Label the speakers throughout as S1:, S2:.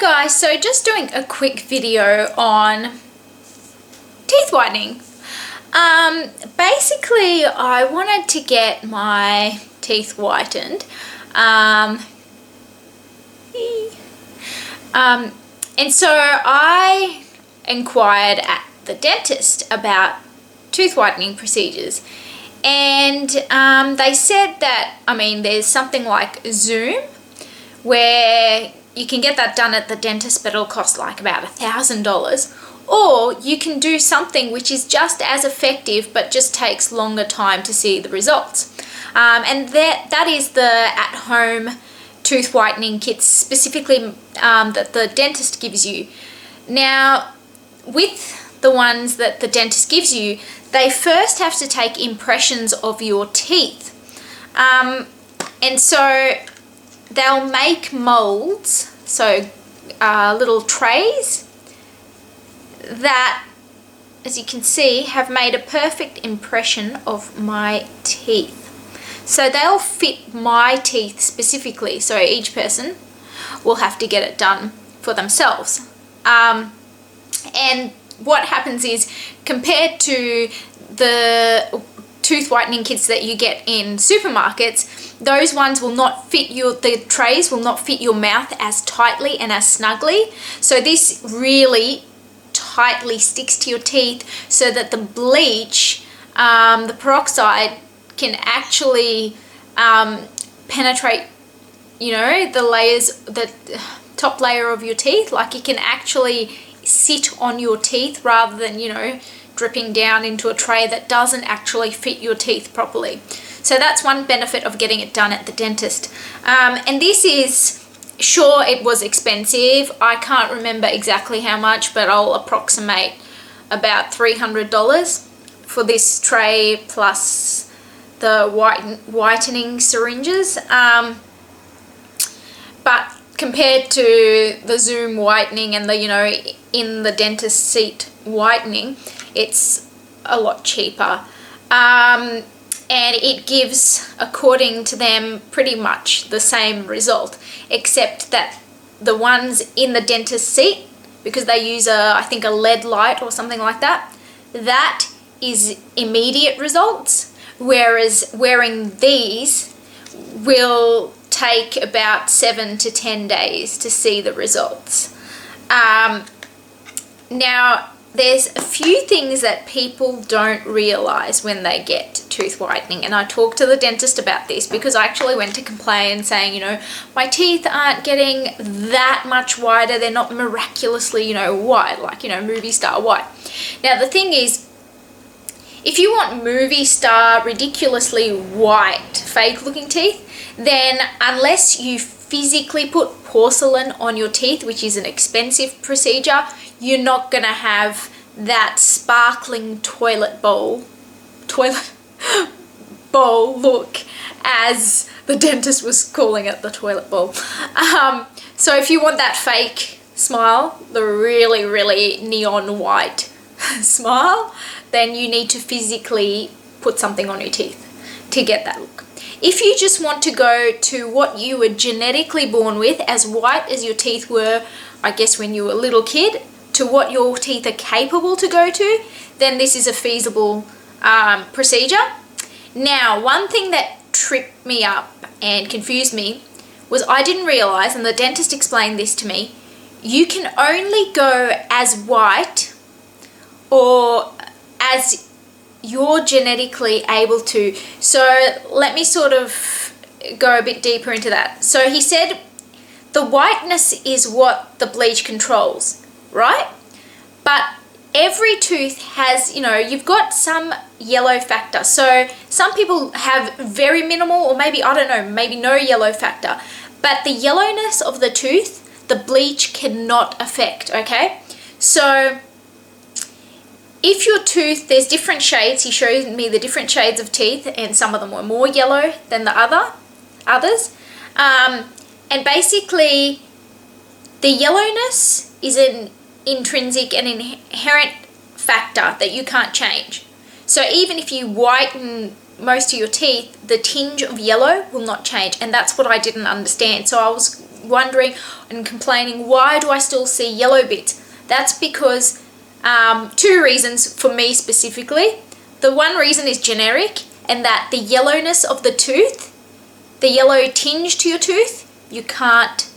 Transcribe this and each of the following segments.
S1: guys, so just doing a quick video on teeth whitening. Basically I wanted to get my teeth whitened, and so I inquired at the dentist about tooth whitening procedures, and they said that, there's something like Zoom where you can get that done at the dentist, but it'll cost like about $1,000. Or you can do something which is just as effective but just takes longer time to see the results. And that is the at-home tooth whitening kits, specifically that the dentist gives you. Now, with the ones that the dentist gives you, they first have to take impressions of your teeth. And so they'll make molds, so little trays that, as you can see, have made a perfect impression of my teeth. So they'll fit my teeth specifically, so each person will have to get it done for themselves. And what happens is, compared to the tooth whitening kits that you get in supermarkets, those ones will not fit the trays will not fit your mouth as tightly and as snugly. So this really tightly sticks to your teeth so that the bleach, the peroxide, can actually penetrate, the layers, the top layer of your teeth. Like, it can actually sit on your teeth rather than, dripping down into a tray that doesn't actually fit your teeth properly. So that's one benefit of getting it done at the dentist. And this is, sure, it was expensive. I can't remember exactly how much, but I'll approximate about $300 for this tray plus the whitening syringes. But compared to the Zoom whitening and the, in the dentist seat whitening, it's a lot cheaper. And it gives, according to them, pretty much the same result, except that the ones in the dentist seat, because they use I think a LED light or something like that, that is immediate results, whereas wearing these will take about 7 to 10 days to see the results. Now, there's a few things that people don't realize when they get tooth whitening, and I talked to the dentist about this because I actually went to complain saying, my teeth aren't getting that much whiter, they're not miraculously, white, like, movie star white. Now, the thing is, if you want movie star, ridiculously white, fake looking teeth, then unless you physically put porcelain on your teeth, which is an expensive procedure, you're not gonna have that sparkling toilet bowl look, as the dentist was calling it, the toilet bowl. So if you want that fake smile, the really, really neon white smile, then you need to physically put something on your teeth to get that look. If you just want to go to what you were genetically born with, as white as your teeth were, I guess, when you were a little kid, to what your teeth are capable to go to, then this is a feasible procedure. Now, one thing that tripped me up and confused me was I didn't realize, and the dentist explained this to me, you can only go as white or as you're genetically able to. So let me sort of go a bit deeper into that. So he said the whiteness is what the bleach controls, right? But every tooth has, you've got some yellow factor. So some people have very minimal, or maybe, I don't know, maybe no yellow factor. But the yellowness of the tooth, the bleach cannot affect, okay? So if your tooth, there's different shades, he showed me the different shades of teeth, and some of them were more yellow than the others. And basically, the yellowness is an intrinsic and inherent factor that you can't change. So even if you whiten most of your teeth, the tinge of yellow will not change, and that's what I didn't understand. So I was wondering and complaining, why do I still see yellow bits? That's because two reasons for me specifically. The one reason is generic, and that the yellowness of the tooth, the yellow tinge to your tooth, you can't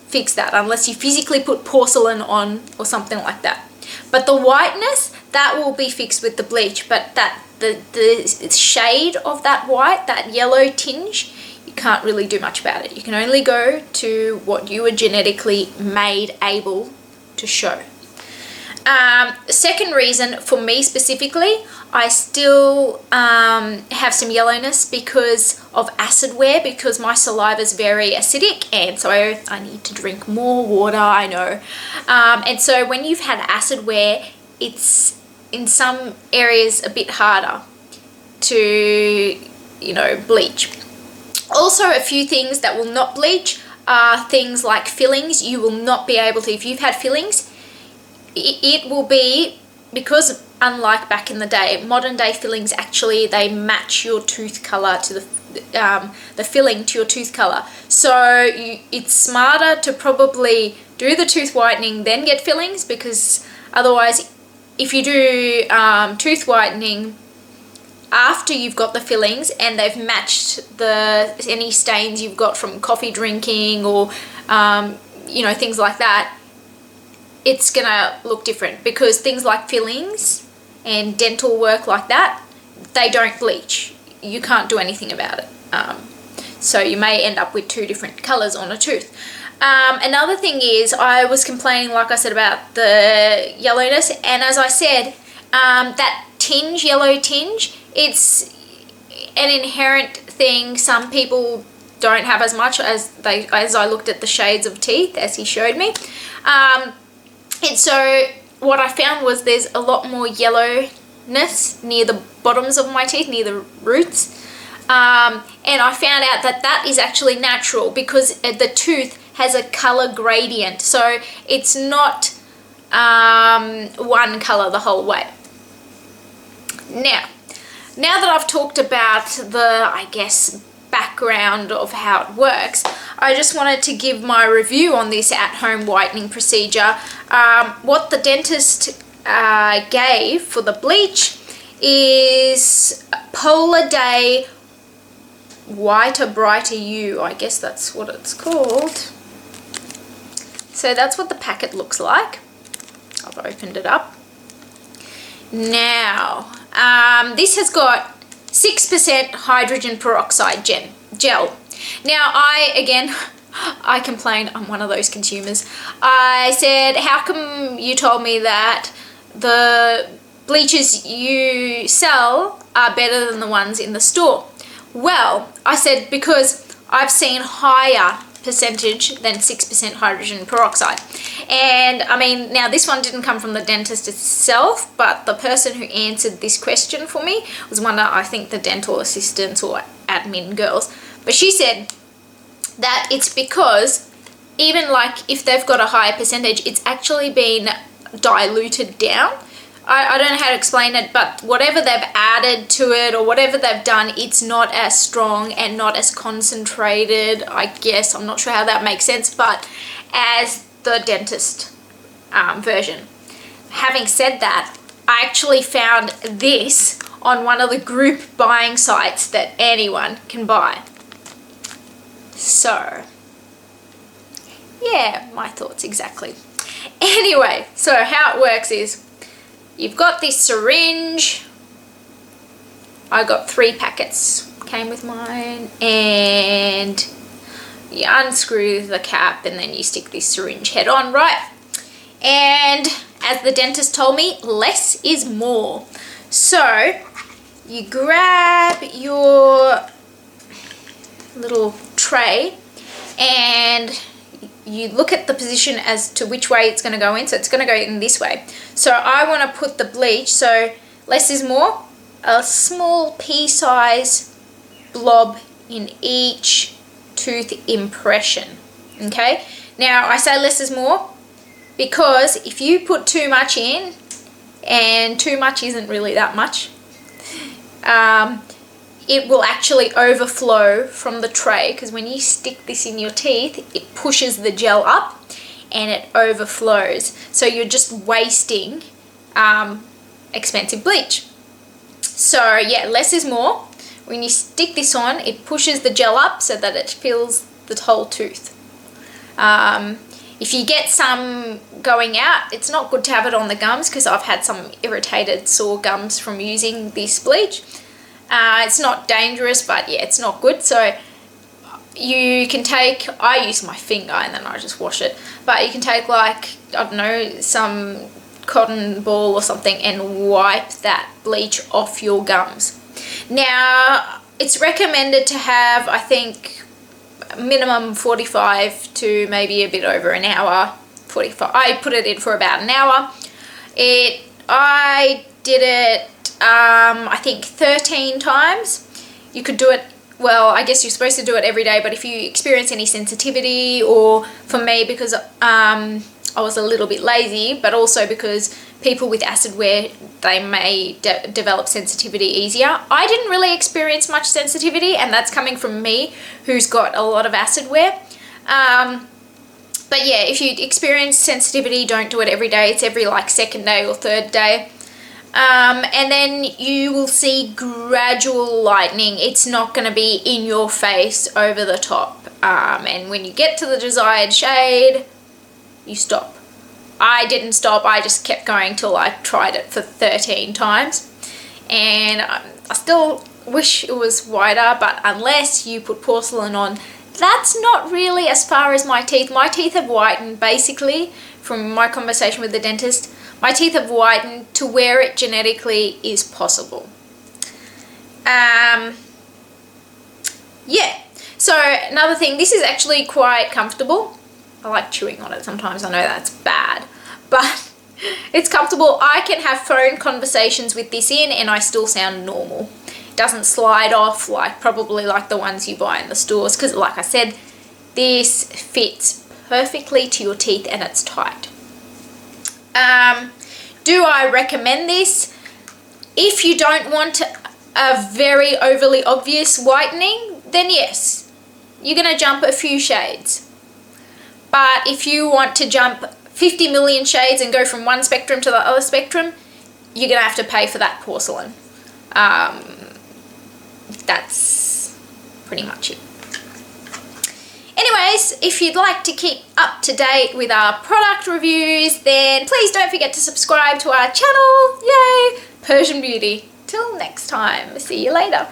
S1: fix that unless you physically put porcelain on or something like that. But the whiteness, that will be fixed with the bleach, but that the shade of that white, that yellow tinge, you can't really do much about it. You can only go to what you were genetically made able to show. Second reason for me specifically, I still have some yellowness because of acid wear, because my saliva is very acidic, and so I need to drink more water, I know. And so when you've had acid wear, it's in some areas a bit harder to, bleach. Also, a few things that will not bleach are things like fillings. You will not be able to, if you've had fillings, it will be, because unlike back in the day, modern day fillings actually, they match your tooth color to the filling to your tooth color. So it's smarter to probably do the tooth whitening then get fillings, because otherwise if you do tooth whitening after you've got the fillings and they've matched any stains you've got from coffee drinking or things like that, it's gonna look different, because things like fillings and dental work like that, they don't bleach. You can't do anything about it. So you may end up with two different colors on a tooth. Another thing is, I was complaining, like I said, about the yellowness, and as I said, that tinge, yellow tinge, it's an inherent thing. Some people don't have as much as I looked at the shades of teeth, as he showed me. And so what I found was there's a lot more yellowness near the bottoms of my teeth, near the roots. And I found out that that is actually natural, because the tooth has a color gradient. So it's not one color the whole way. Now that I've talked about the, I guess, background of how it works, I just wanted to give my review on this at-home whitening procedure. What the dentist gave for the bleach is Poladay Whiter Brighter You, I guess that's what it's called. So that's what the packet looks like. I've opened it up. Now, this has got 6% hydrogen peroxide gel. Now, I complained, I'm one of those consumers. I said, how come you told me that the bleaches you sell are better than the ones in the store? Well, I said, because I've seen higher percentage than 6% hydrogen peroxide. And I mean, now this one didn't come from the dentist itself, but the person who answered this question for me was one of, I think, the dental assistants or admin girls. But she said that it's because even like if they've got a higher percentage, it's actually been diluted down. I don't know how to explain it, but whatever they've added to it or whatever they've done, it's not as strong and not as concentrated, I guess. I'm not sure how that makes sense, but as the dentist version. Having said that, I actually found this on one of the group buying sites that anyone can buy. So, yeah, my thoughts exactly. Anyway, so how it works is, you've got this syringe. I got 3 packets, came with mine, and you unscrew the cap and then you stick this syringe head on, right? And as the dentist told me, less is more. So you grab your little tray and you look at the position as to which way it's going to go in. So it's going to go in this way. So I want to put the bleach, so less is more, a small pea-size blob in each tooth impression. Okay, now I say less is more because if you put too much in, and too much isn't really that much, it will actually overflow from the tray, because when you stick this in your teeth, it pushes the gel up and it overflows. So you're just wasting expensive bleach. So yeah, less is more. When you stick this on, it pushes the gel up so that it fills the whole tooth. If you get some going out, it's not good to have it on the gums, because I've had some irritated sore gums from using this bleach. It's not dangerous, but yeah, it's not good. So you can take, I use my finger and then I just wash it, but you can take like, I don't know, some cotton ball or something and wipe that bleach off your gums. Now, it's recommended to have, I think, minimum 45 to maybe a bit over an hour. 45. I put it in for about an hour. I did it, I think 13 times. You could do it, well, I guess you're supposed to do it every day, but if you experience any sensitivity, or for me, because I was a little bit lazy, but also because people with acid wear, they may develop sensitivity easier. I didn't really experience much sensitivity, and that's coming from me, who's got a lot of acid wear. But yeah, if you experience sensitivity, don't do it every day. It's every like second day or third day. And then you will see gradual lightening. It's not going to be in your face over the top. And when you get to the desired shade, you stop. I didn't stop, I just kept going till I tried it for 13 times. And I still wish it was whiter, but unless you put porcelain on, that's not really as far as my teeth. My teeth have whitened, basically, from my conversation with the dentist. My teeth have whitened to where it genetically is possible. Yeah. So another thing, this is actually quite comfortable. I like chewing on it sometimes. I know that's bad, but it's comfortable. I can have phone conversations with this in and I still sound normal. It doesn't slide off probably like the ones you buy in the stores, because like I said, this fits perfectly to your teeth and it's tight. Do I recommend this? If you don't want a very overly obvious whitening, then yes, you're going to jump a few shades. But if you want to jump 50 million shades and go from one spectrum to the other spectrum, you're going to have to pay for that porcelain. That's pretty much it. Anyways, if you'd like to keep up to date with our product reviews, then please don't forget to subscribe to our channel. Yay! Persian Beauty. Till next time. See you later.